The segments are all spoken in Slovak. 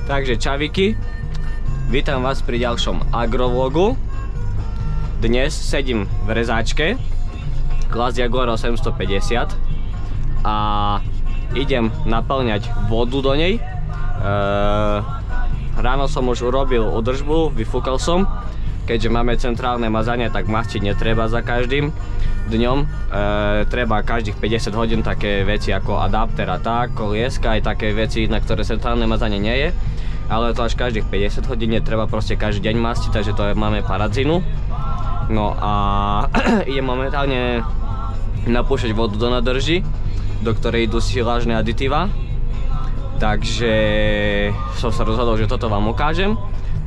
Takže čaviky, vítam vás pri ďalšom agrovlogu. Dnes sedím v rezáčke Class Jaguar 850 a idem naplňať vodu do nej. Ráno som už urobil údržbu, vyfúkal som. Keďže máme centrálne mazanie, tak mastiť netreba za každým dňom. Treba každých 50 hodín také veci ako adapter a tak, kolieska, aj také veci, na ktoré centrálne mazanie nie je. Ale to až každých 50 hodín, treba proste každý deň mastiť, takže to máme paradzinu. No a idem momentálne napúšťať vodu do nádrži, do ktorej idú silážne aditíva. Takže som sa rozhodol, že toto vám ukážem.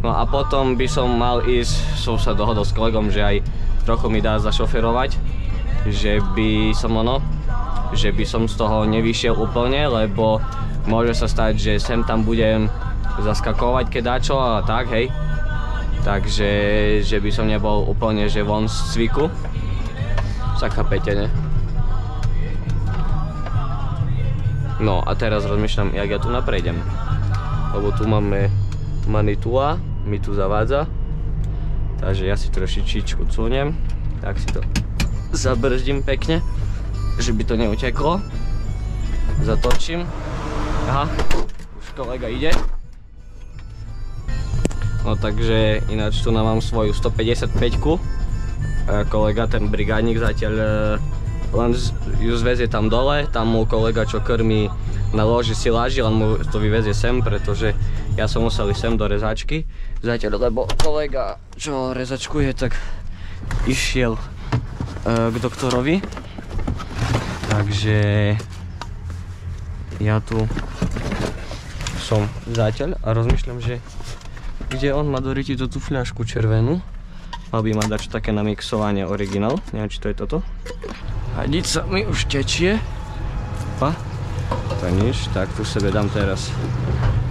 No a potom by som mal ísť, som sa dohodol s kolegom, že aj trochu mi dá zašoferovať, že by som z toho nevyšiel úplne, lebo môže sa stať, že sem tam budem zaskakovať kedačo a tak, hej. Takže, že by som nebol úplne, že von z cviku. Sa chápete, ne? No a teraz rozmýšľam, jak ja tu naprejdem. Lebo tu máme Manitua, mi tu zavádza. Takže ja si trošičičku cúnem. Tak si to zabrzdím pekne, že by to neuteklo. Zatočím. Aha, už kolega ide. No takže ináč tu mám svoju 155-ku. Kolega, ten brigádnik zatiaľ len ju zvezie tam dole. Tam mu kolega, čo krmí, naloží siláži, len mu to vyvezie sem, pretože ja som musel ísť sem do rezačky. Zatiaľ, lebo kolega, čo rezačkuje, tak išiel k doktorovi. Takže ja tu som zatiaľ a rozmýšľam, že kde on má doritiť tú fľašku červenú. Mal by ma dať také namixovanie originál. Neviem, či to je toto. Hadica mi už tečie. Pa. To nič. Tak tu sebe dám teraz.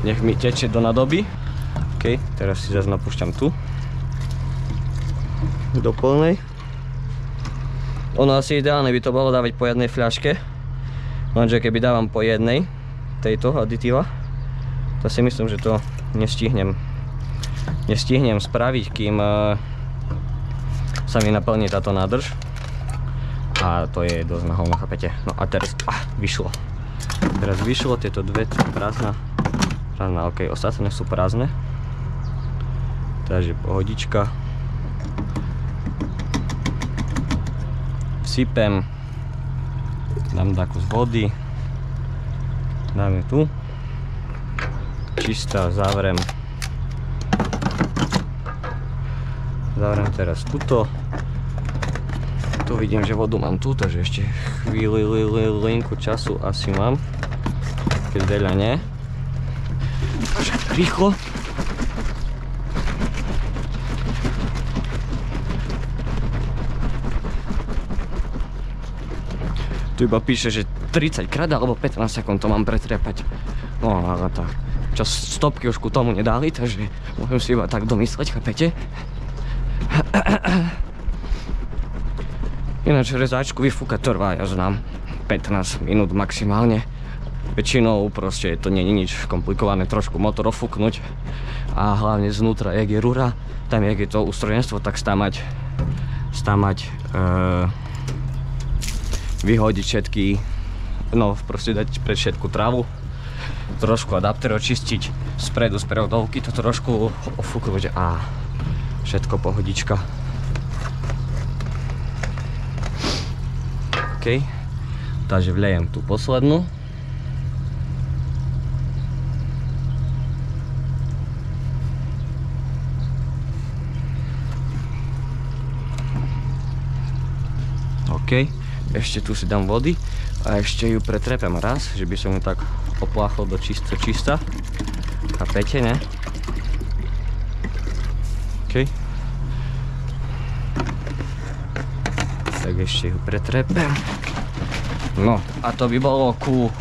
Nech mi tečie do nádoby. OK, teraz si zase napúšťam tu. Do plnej. Ono asi ideálne by to bolo dávať po jednej fľaške. Lenže keby dávam po jednej tejto aditíva, to si myslím, že to nestihnem spraviť, kým sa mi naplní táto nádrž. A to je dosť na hovno, chápete? No a teraz vyšlo. Teraz vyšlo, tieto dve prázdna, ok, ostatné sú prázdne. Takže pohodička. Vsypem, dám takú z vody, dáme tu, čistá, zavrem teraz tuto. Tu vidím, že vodu mám tu, takže ešte chvíľku času asi mám, keď veľa nie. Rýchlo. Tu iba píše, že 30 krát alebo 15 sekúnd to mám pretrepať. No ale tak, čas stopky už ku tomu nedali, takže môžem si iba tak domysleť, chápete? Ináč rezáčku vyfúkať trvá, ja znám, 15 minút maximálne. Väčšinou proste to nie je nič komplikované, trošku motor ofúknuť a hlavne znútra, jak je rúra, tam jak je to ústrojenstvo, tak stamať vyhodiť všetky, no proste dať pred všetku trávu, trošku adapter očistiť spredu, z prevodovky, to trošku ofúknuť a všetko pohodička. OK, takže vlejem tú poslednú. OK, ešte tu si dám vody a ešte ju pretrepem raz, že by som ju tak opláchol do čista. Chápete, ne? OK. Tak ešte ju pretrepem. No a to by bolo ku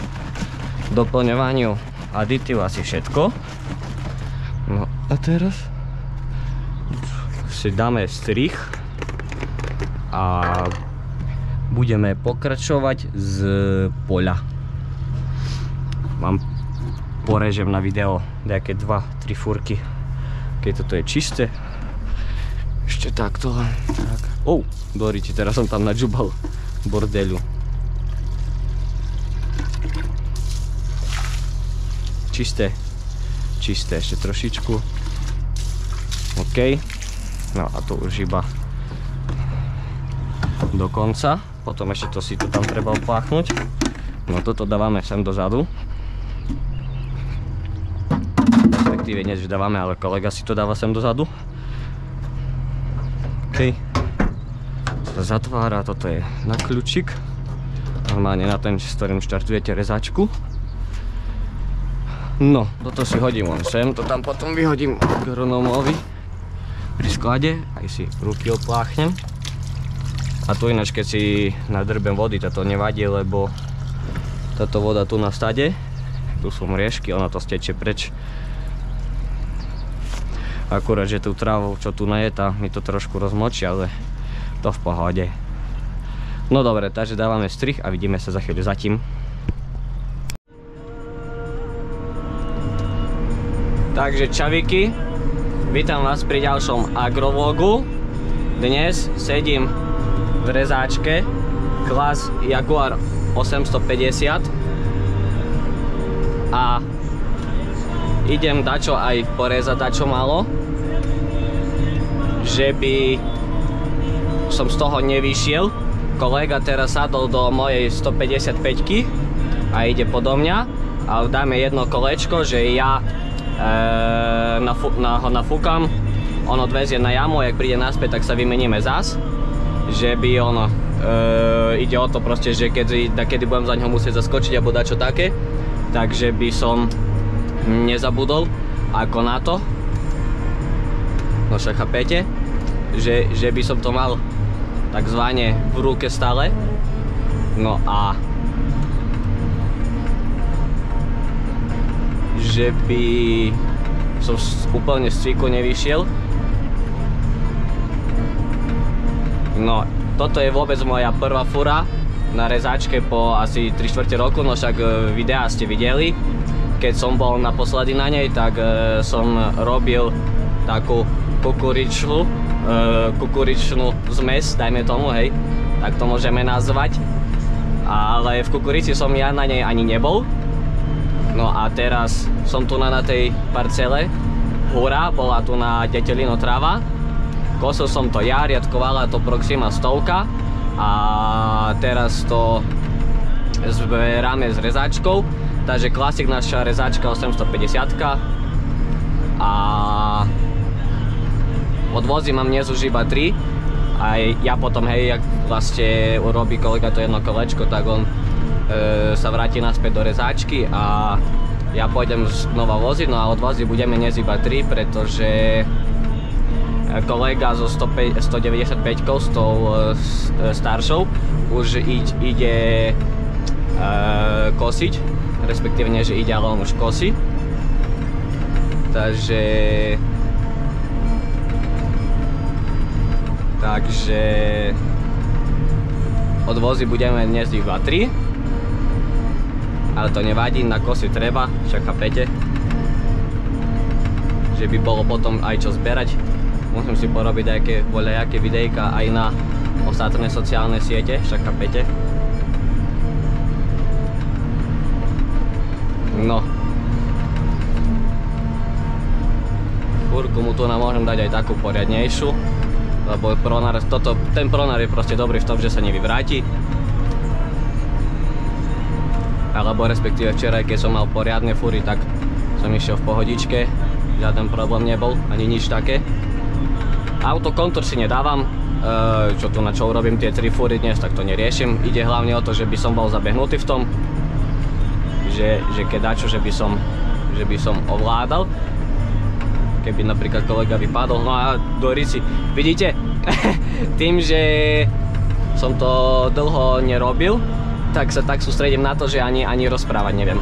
doplňovaniu aditív asi všetko. No a teraz si dáme strih a budeme pokračovať z poľa. Mám porežem na video nejaké 2-3 fúrky, keď toto je čisté. Ešte takto len. Tak. Doriti, teraz som tam nadžubal bordelu. Čisté, ešte trošičku. OK. No a to už iba do konca. Potom ešte to si tu tam treba opláchnuť. No toto dávame sem dozadu. Respektíve nie, že dávame, ale kolega si to dáva sem dozadu. OK. To zatvára, toto je na kľúčik. Normálne na ten, s ktorým štartujete rezačku. No, toto si hodím len sem, to tam potom vyhodím agronómovi pri sklade, aj si ruky opláchnem. A tu ináč, keď si nadrbem vody, to nevadí, lebo táto voda tu na stade, tu sú mriežky, ono to stečie preč. Akurát, že tú trávu, čo tu je, tá mi to trošku rozmočí, ale to v pohode. No dobre, takže dávame strih a vidíme sa za chvíľu zatím. Takže čavíky, vítam vás pri ďalšom agrovlogu. Dnes sedím v rezáčke Claas Jaguar 850 a idem dačo aj porezať dačo malo, že by som z toho nevyšiel. Kolega teraz sadol do mojej 155-ky a ide podo mňa, ale dáme jedno kolečko, že ja ho nafúkam, on odvezie na jamu, jak príde naspäť, tak sa vymeníme zas. Že by ono, ide o to proste, že kedy budem za ňo musieť zaskočiť alebo dačo také, takže by som nezabudol ako na to. No však chápete, že by som to mal takzvané v ruke stále. No a že by som úplne z cviku nevyšiel. No, toto je vôbec moja prvá fura na rezáčke po asi 3/4 roku, no však videá ste videli. Keď som bol naposledy na nej, tak som robil takú kukuričnú zmes, dajme tomu, hej, tak to môžeme nazvať. Ale v kukurici som ja na nej ani nebol. No a teraz som tu na tej parcele, hurá, bola tu na detelino tráva. Kosil som to ja, riadkovala to Proxima 100 a teraz to zberáme s rezáčkou. Takže klasik naša rezáčka 850 a odvozy mám dnes už iba 3 a ja potom, hej, jak vlastne urobí kolega to jedno kolečko, tak on sa vráti naspäť do rezáčky a ja pôjdem znova voziť, no a odvozy budeme dnes iba 3, pretože kolega so 195-kou, s tou staršou, už ide kosiť, respektíve nie, že ide, ale on už kosí. Takže odvozy budeme dnes iba 3. Ale to nevadí, na kosy treba, však chápete, že by bolo potom aj čo zberať. Musím si porobiť voľajaké videjka aj na ostatné sociálne siete, však chápete. No. Fúrku mu tu nám môžem dať aj takú poriadnejšiu, lebo ten pronár je proste dobrý v tom, že sa nevyvráti. Alebo respektíve včera, keď som mal poriadne fúry, tak som išiel v pohodičke, žiaden problém nebol, ani nič také. Autokontor si nedávam, čo tu na čo urobím tie 3 fúry dnes, tak to neriešim. Ide hlavne o to, že by som bol zabehnutý v tom, že keď dačo, že by som ovládal. Keby napríklad kolega vypadol, no a do rici, vidíte, tým, že som to dlho nerobil, tak sa tak sústredím na to, že ani rozprávať neviem.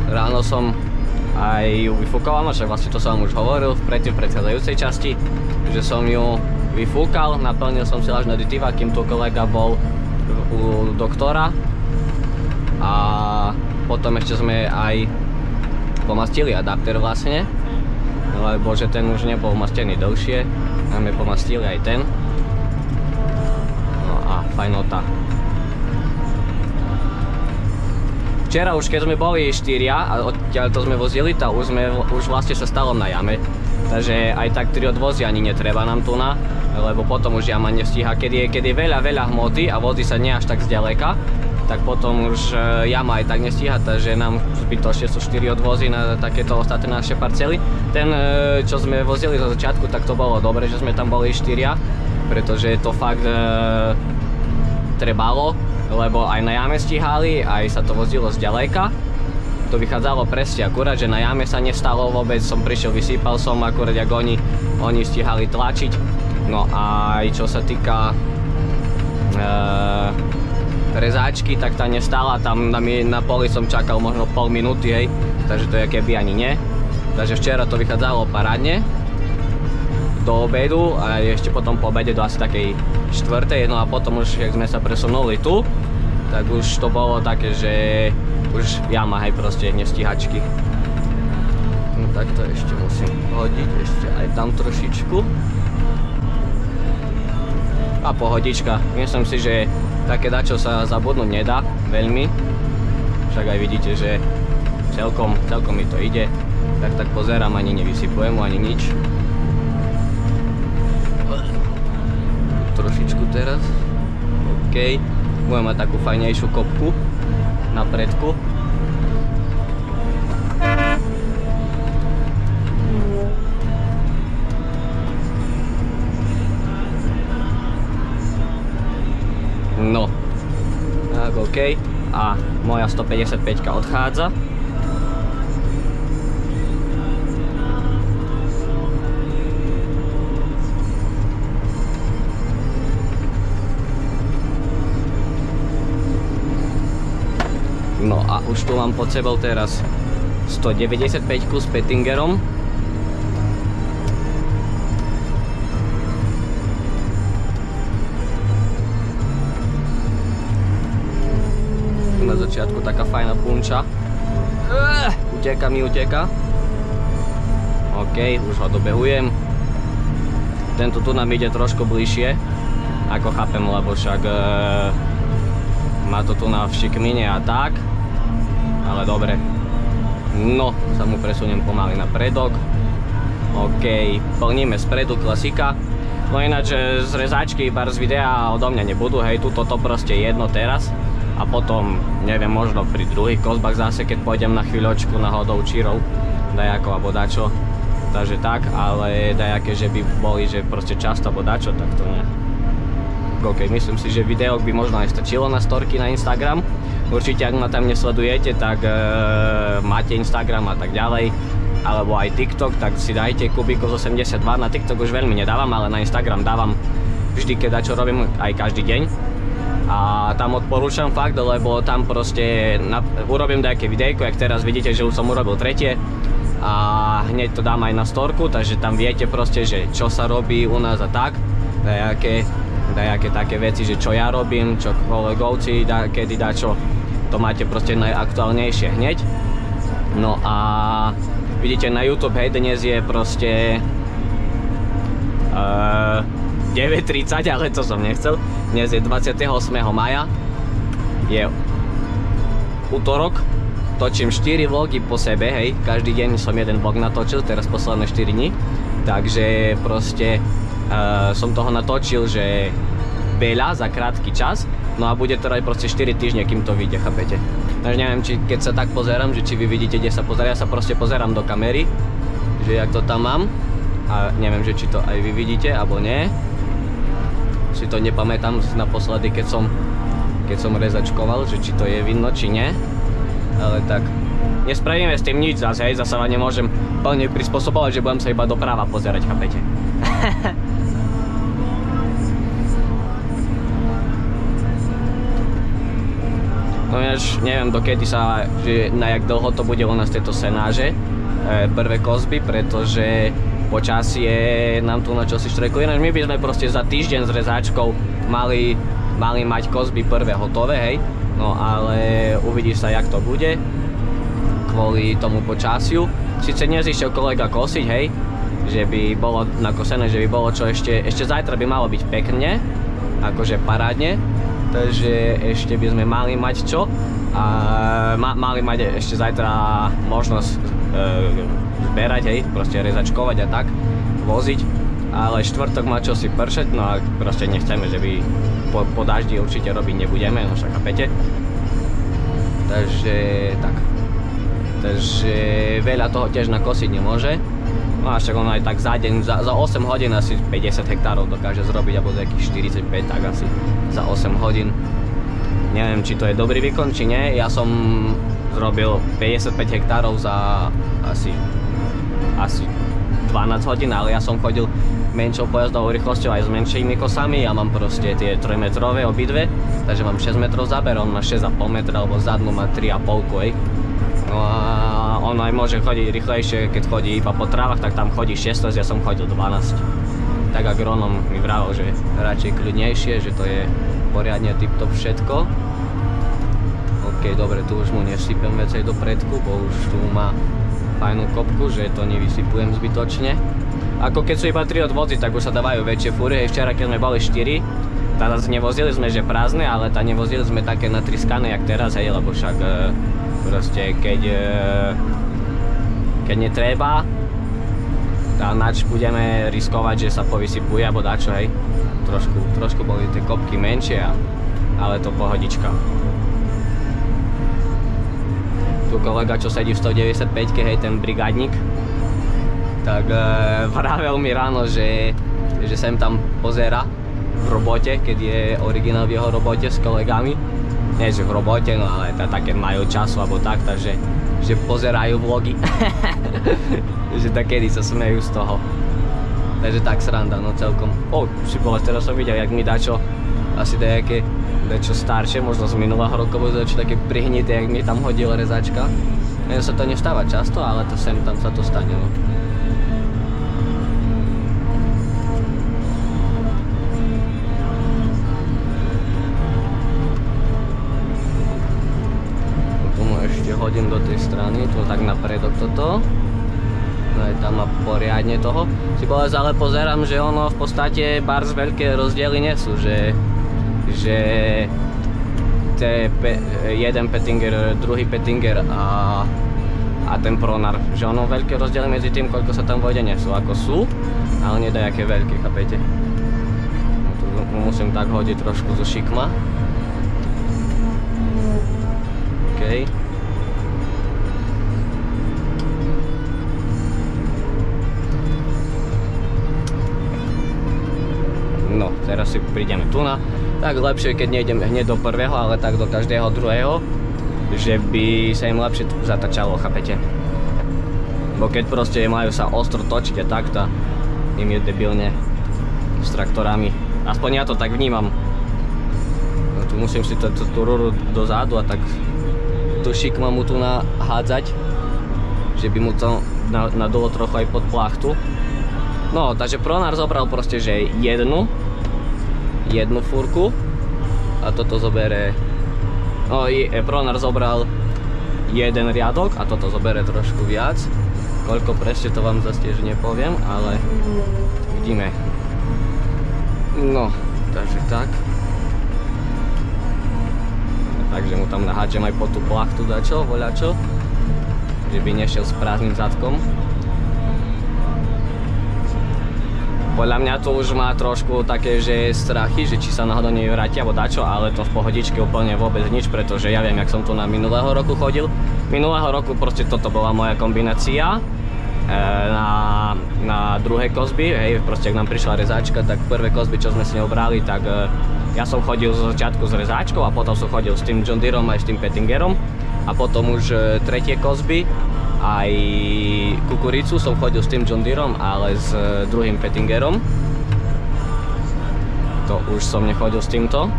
Ráno som aj ju vyfúkal, však vlastne to som už hovoril v predchádzajúcej časti, že som ju vyfúkal, naplnil som si lažné aditíva, kým tu kolega bol u doktora a potom ešte sme aj pomastili adapter vlastne, lebo že ten už nebol mastený dlhšie, máme pomastili aj ten. No a fajnota. Včera už keď sme boli 4 a odtiaľ to sme vozili, tak už vlastne sa stalo na jame. Takže aj tak 3 odvozy ani netreba nám tu na, lebo potom už jama nestíha. Keď je veľa hmoty a vozí sa nie až tak zďaleka, tak potom už jama aj tak nestíha, takže nám zbytočne sú 4 odvozy na takéto ostatné naše parcely. Ten, čo sme vozili zo začiatku, tak to bolo dobre, že sme tam boli 4, pretože to fakt trebalo, lebo aj na jame stíhali, aj sa to vozilo zďaleka. To vychádzalo presne akurát, že na jame sa nestalo vôbec, som prišiel, vysýpal som akurát, jak oni stíhali tlačiť. No a aj čo sa týka rezáčky, tak tá nestála, tam na poli som čakal možno pol minúty, hej, takže to je keby ani nie. Takže včera to vychádzalo parádne do obedu a ešte potom po obede do asi takej 4. No a potom už, jak sme sa presunuli tu, tak už to bolo také, že už jama, hej, proste nestíhačky. No tak to ešte musím hodiť, ešte aj tam trošičku. A pohodička, myslím si, že také dačo sa zabudnúť nedá veľmi. Však aj vidíte, že celkom mi to ide. Tak pozerám, ani nevysypujem mu, ani nič. Trošičku teraz. OK. Budem mať takú fajnejšiu kopku na predku. No. Tak, OK. A moja 155 odchádza. No a už tu mám pod sebou teraz 195 s Pettingerom. Na začiatku taká fajná punča. Uteka. OK, už ho dobehujem. Tento tu nám ide trošku bližšie, ako chápem, lebo však má to tu na všikmine a tak. Ale dobre. No, sa mu presuniem pomaly na predok. OK, plníme spredu, klasika. No ináč z rezáčky bar z videa odo mňa nebudú, hej, tuto to proste jedno teraz. A potom, neviem, možno pri druhých kozbách zase, keď pôjdem na chvíľočku náhodou čírov, dajako alebo dačo. Takže tak, ale dajaké, že by boli, že proste často alebo dačo, tak to nie. OK, myslím si, že video by možno aj stačilo na storky na Instagram. Určite, ak ma tam nesledujete, tak máte Instagram a tak ďalej, alebo aj TikTok, tak si dajte Kubikos82. Na TikTok už veľmi nedávam, ale na Instagram dávam vždy, keď čo robím, aj každý deň. A tam odporúčam fakt, lebo tam proste urobím nejaké videjko, jak teraz vidíte, že už som urobil 3. A hneď to dám aj na storku, takže tam viete proste, že čo sa robí u nás a tak. Dajaké také veci, že čo ja robím, čo kolegovci kedy dačo, to máte proste najaktuálnejšie hneď. No a vidíte na YouTube, hej, dnes je proste 9:30, ale to som nechcel. Dnes je 28. maja, je utorok, točím 4 vlogy po sebe, hej, každý deň som jeden vlog natočil, teraz posledné 4 dní, takže proste som toho natočil, že veľa za krátky čas, no a bude to aj proste 4 týždne, kým to vyjde, chápete? Takže neviem, či keď sa tak pozerám, že či vy vidíte, kde sa pozerám, ja sa proste pozerám do kamery, že jak to tam mám, a neviem, že či to aj vy vidíte, alebo nie. Si to nepamätám naposledy, keď som rezačkoval, že či to je vidno, či nie, ale tak nespravíme s tým nič zase, hej, zase vám nemôžem plne prispôsobovať, že budem sa iba doprava pozerať, chápete? No ináč neviem dokedy sa, že na jak dlho to bude u nás tieto senáže, prvé kozby, pretože počasie nám tu na čo si štrekuje. My by sme proste za týždeň s rezáčkou mali mať kozby prvé hotové, hej. No ale uvidí sa, jak to bude kvôli tomu počasiu. Sice nezišiel kolega kosiť, hej, že by bolo nakosené, že by bolo čo ešte zajtra by malo byť pekne, akože parádne, takže ešte by sme mali mať čo a mali mať ešte zajtra možnosť zberať, hej, proste rezačkovať a tak, voziť, ale štvrtok má čo si pršať, no a proste nechceme, že by po daždi určite robiť nebudeme, no však chápete. Takže tak. Takže veľa toho tiež nakosiť nemôže. No a však ono aj tak za deň, za 8 hodín asi 50 hektárov dokáže zrobiť, alebo nejakých 45, tak asi za 8 hodín. Neviem, či to je dobrý výkon, či nie. Ja som zrobil 55 hektárov za asi 12 hodín, ale ja som chodil menšou pojazdovou rýchlosťou aj s menšími kosami. Ja mám proste tie 3-metrové obidve, takže mám 6 metrov záber, on má 6,5 metra, alebo zadnú má 3,5, hej. No a on aj môže chodiť rýchlejšie, keď chodí iba po trávach, tak tam chodí 16, ja som chodil 12. Tak agronom mi vravel, že radšej kľudnejšie, že to je poriadne tip-top všetko. OK, dobre, tu už mu nesypem veci do predku, bo už tu má fajnú kopku, že to nevysypujem zbytočne. Ako keď sú iba 3 odvozy, tak už sa dávajú väčšie fúry. Včera, keď sme boli 4, tá nevozili sme, že prázdne, ale tá nevozili sme také natriskané, jak teraz, hej, lebo však proste keď netreba, nač budeme riskovať, že sa povysypuje alebo dačo, hej. Trošku boli tie kopky menšie, ale to pohodička. Tu kolega, čo sedí v 195-ke, hej, ten brigádnik, tak vravel mi ráno, že sem tam pozera v robote, keď je originál v jeho robote s kolegami. Nie, že v robote, no ale také majú času alebo tak, takže že pozerajú vlogy. Že takedy sa smejú z toho. Takže tak sranda, no celkom. Si bol, teraz som videl, jak mi dačo asi dačo staršie, možno z minulého roku bolo dačo také prihnité, jak mi tam hodila rezačka. Mne sa to nestáva často, ale to sem tam sa to stane, no. Hodím do tej strany, tu tak napredok toto. No aj tam má poriadne toho. Si povedz, ale pozerám, že ono v podstate bars veľké rozdiely nie sú, že jeden Pettinger, druhý Pettinger a ten Pronar, že ono veľké rozdiely medzi tým, koľko sa tam vojde, nie sú, ako sú, ale nedajaké veľké, chápete? No, tu musím tak hodiť trošku zo šikma. OK. No, teraz si prídeme tu na, tak lepšie, keď nejdem hneď do prvého, ale tak do každého druhého, že by sa im lepšie zatačalo, chápete? Bo keď proste majú sa ostro točiť a takto, im je debilne s traktorami. Aspoň ja to tak vnímam. No, tu musím si tú rúru dozadu a tak tú šikma mu tu nahádzať, že by mu to nadulo trochu aj pod plachtu. No, takže Pronar zobral proste, že jednu fúrku a toto zobere, no Pronar zobral jeden riadok a toto zobere trošku viac. Koľko presne to vám zase tiež nepoviem, ale vidíme. No, takže tak. Takže mu tam nahádžem aj po tú plachtu dačo, voľačo, že by nešiel s prázdnym zadkom. Podľa mňa to už má trošku také, že strachy, že či sa náhodou nevráti alebo dačo, ale to v pohodičke úplne vôbec nič, pretože ja viem, jak som tu na minulého roku chodil. Minulého roku proste toto bola moja kombinácia na druhé kozby, hej, proste ak nám prišla rezáčka, tak prvé kozby, čo sme si neobrali, tak ja som chodil zo začiatku s rezáčkou a potom som chodil s tým John Deerom aj s tým Pettingerom a potom už tretie kozby aj kukuricu som chodil s tým John Deerom, ale s druhým Pettingerom. To už som nechodil s týmto.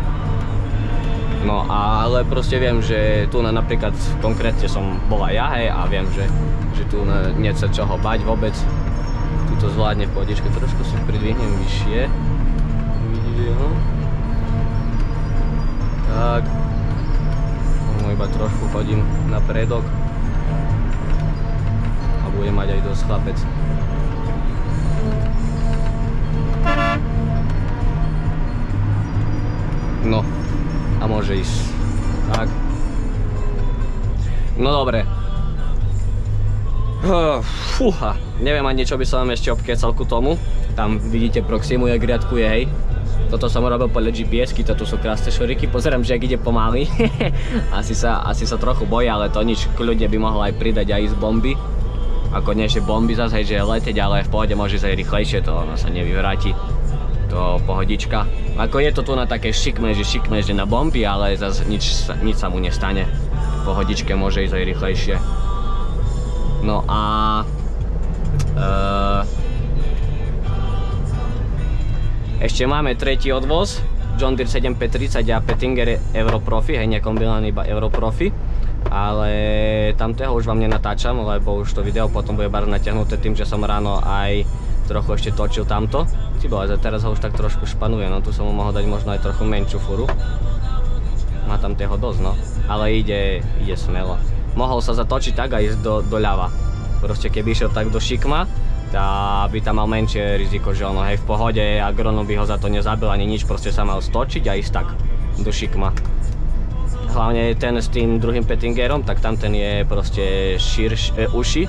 No ale proste viem, že tu napríklad konkrétne som bola ja, hej, a viem, že tu nie sa čoho bať vôbec. Tu to zvládne v pohodičke, trošku si pridvihnem vyššie. Vidíte ho? Tak. No iba trošku chodím na predok. A budem mať aj dosť chlapec. No, a môže ísť. Tak. No dobre. Fúha, neviem ani čo by som vám ešte obkecal ku tomu. Tam vidíte Proximu, jak riadkuje, hej. Toto som robil podľa GPS-ky, toto sú krásne šoriky. Pozerám, že ak ide pomaly. asi sa trochu bojí, ale to nič, kľudne by mohol aj pridať aj z bomby. Ako nie, že bomby zase, hej, že leteť, ale v pohode môže sa aj rýchlejšie, to ono sa nevyvráti. To pohodička. Ako je to tu na také šikme, že na bomby, ale zase nič sa mu nestane. Pohodičke môže ísť aj rýchlejšie. No a... ešte máme tretí odvoz. John Deere 7P30 a Pettinger Europrofi, hej, nekombinovaný iba Europrofi. Ale tamtého už vám nenatáčam, lebo už to video potom bude bar natiahnuté tým, že som ráno aj trochu ešte točil tamto. Ale teraz ho už tak trošku španuje, no tu som mu mohol dať možno aj trochu menšiu furu. Má tam toho dosť, no. Ale ide smelo. Mohol sa zatočiť tak a ísť doľava. Proste keby išiel tak do šikma, by tam mal menšie riziko, že ono, hej, v pohode, agronom by ho za to nezabil ani nič, proste sa mal stočiť a ísť tak do šikma. Hlavne ten s tým druhým Pettingerom, tak tam ten je proste uši.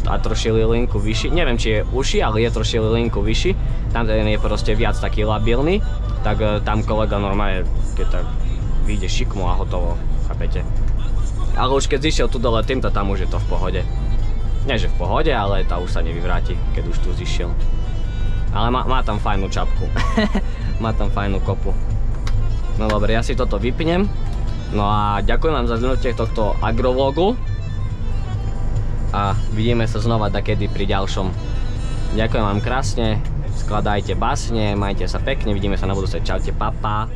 A troši linku vyšší, neviem či je uši, ale je troši linku vyšší. Tam ten je proste viac taký labilný, tak tam kolega normálne, keď tak vyjde šikmu a hotovo, chápete. Ale už keď zišiel tu dole týmto, tam už je to v pohode. Nie že v pohode, ale tá už sa nevyvráti, keď už tu zišiel. Ale má tam fajnú čapku. Má tam fajnú kopu. No dobre, ja si toto vypnem. No a ďakujem vám za zhrnutie tohto agrovlogu. A vidíme sa znova takedy pri ďalšom. Ďakujem vám krásne, skladajte básne, majte sa pekne, vidíme sa na budúce, čaute, pa pa.